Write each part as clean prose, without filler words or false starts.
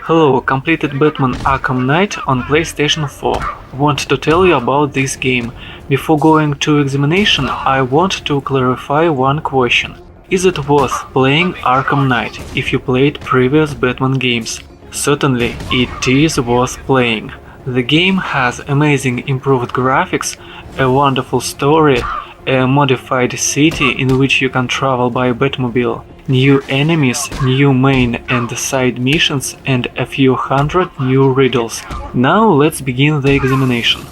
Hello, completed Batman Arkham Knight on PlayStation 4. Want to tell you about this game. Before going to examination, I want to clarify one question. Is it worth playing Arkham Knight if you played previous Batman games? Certainly, it is worth playing. The game has amazing improved graphics, a wonderful story, a modified city in which you can travel by Batmobile, new enemies, new main and side missions, and a few hundred new riddles. Now let's begin the examination.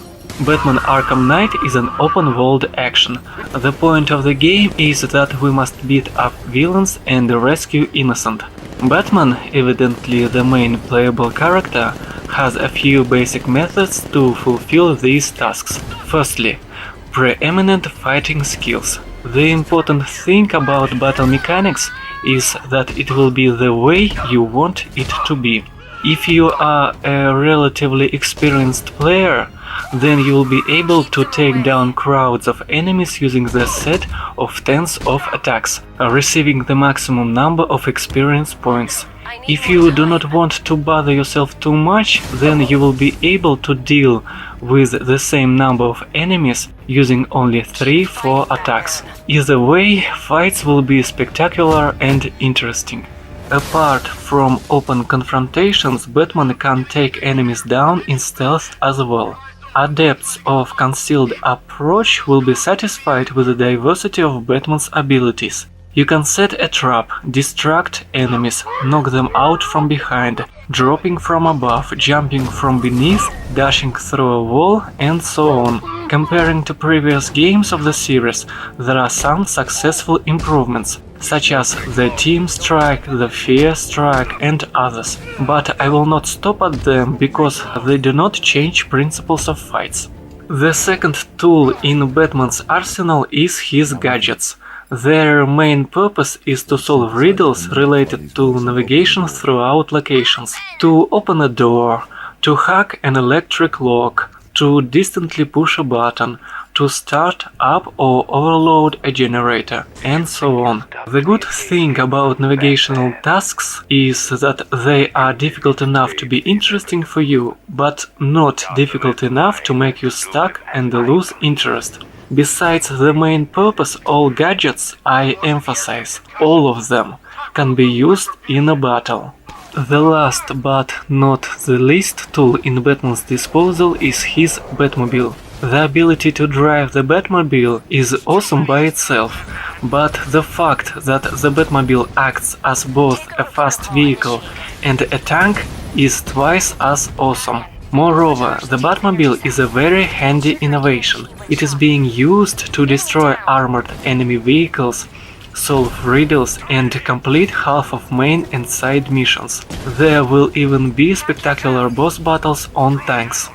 Batman Arkham Knight is an open-world action. The point of the game is that we must beat up villains and rescue innocent. Batman, evidently the main playable character, has a few basic methods to fulfill these tasks. Firstly, preeminent fighting skills. The important thing about battle mechanics is that it will be the way you want it to be. If you are a relatively experienced player, then you will be able to take down crowds of enemies using the set of tens of attacks, receiving the maximum number of experience points. If you do not want to bother yourself too much, then you will be able to deal with the same number of enemies using only 3-4 attacks. Either way, fights will be spectacular and interesting. Apart from open confrontations, Batman can take enemies down in stealth as well. Adepts of concealed approach will be satisfied with the diversity of Batman's abilities. You can set a trap, distract enemies, knock them out from behind, dropping from above, jumping from beneath, dashing through a wall, and so on. Comparing to previous games of the series, there are some successful improvements, such as the Team Strike, the Fear Strike, and others. But I will not stop at them because they do not change principles of fights. The second tool in Batman's arsenal is his gadgets. Their main purpose is to solve riddles related to navigation throughout locations, to open a door, to hack an electric lock, to distantly push a button, to start up or overload a generator, and so on. The good thing about navigational tasks is that they are difficult enough to be interesting for you, but not difficult enough to make you stuck and lose interest. Besides the main purpose, all gadgets, I emphasize, all of them, can be used in a battle. The last but not the least tool in Batman's disposal is his Batmobile. The ability to drive the Batmobile is awesome by itself, but the fact that the Batmobile acts as both a fast vehicle and a tank is twice as awesome. Moreover, the Batmobile is a very handy innovation. It is being used to destroy armored enemy vehicles, solve riddles, and complete half of main and side missions. There will even be spectacular boss battles on tanks.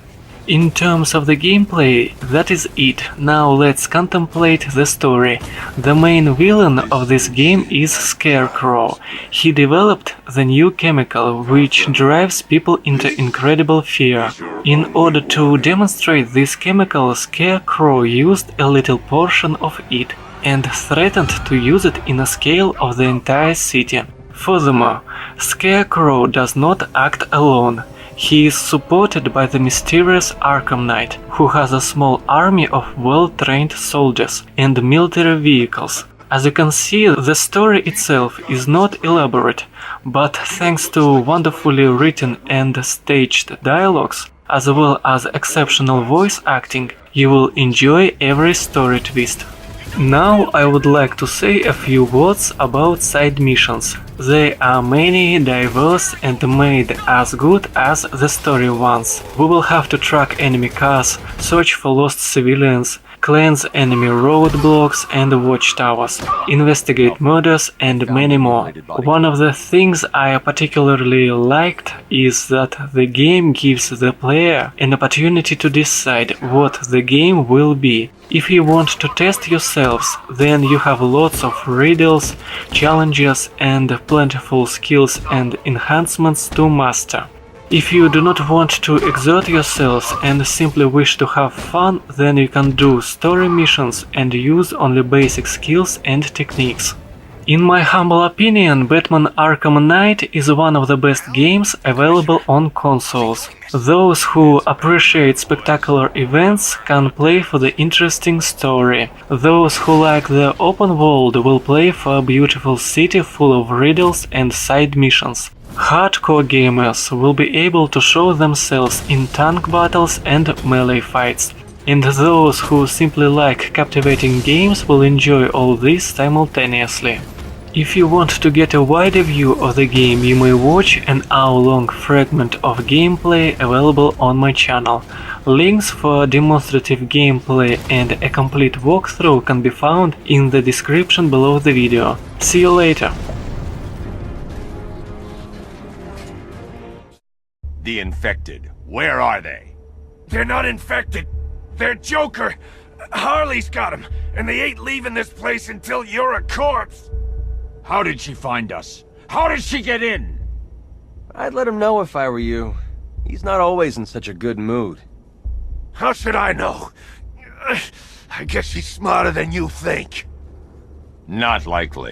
In terms of the gameplay, that is it. Now let's contemplate the story. The main villain of this game is Scarecrow. He developed the new chemical which drives people into incredible fear. In order to demonstrate this chemical, Scarecrow used a little portion of it and threatened to use it in a scale of the entire city. Furthermore, Scarecrow does not act alone. He is supported by the mysterious Arkham Knight, who has a small army of well-trained soldiers and military vehicles. As you can see, the story itself is not elaborate, but thanks to wonderfully written and staged dialogues, as well as exceptional voice acting, you will enjoy every story twist. Now I would like to say a few words about side missions. They are many, diverse, and made as good as the story ones. We will have to track enemy cars, search for lost civilians, cleanse enemy roadblocks and watchtowers, investigate murders, and many more. One of the things I particularly liked is that the game gives the player an opportunity to decide what the game will be. If you want to test yourselves, then you have lots of riddles, challenges, and plentiful skills and enhancements to master. If you do not want to exert yourselves and simply wish to have fun, then you can do story missions and use only basic skills and techniques. In my humble opinion, Batman Arkham Knight is one of the best games available on consoles. Those who appreciate spectacular events can play for the interesting story. Those who like the open world will play for a beautiful city full of riddles and side missions. Hardcore gamers will be able to show themselves in tank battles and melee fights. And those who simply like captivating games will enjoy all this simultaneously. If you want to get a wider view of the game, you may watch an hour-long fragment of gameplay available on my channel. Links for demonstrative gameplay and a complete walkthrough can be found in the description below the video. See you later! The infected, where are they? They're not infected. They're Joker. Harley's got him, and they ain't leaving this place until you're a corpse. How did she find us? How did she get in? I'd let him know if I were you. He's not always in such a good mood. How should I know? I guess she's smarter than you think. Not likely.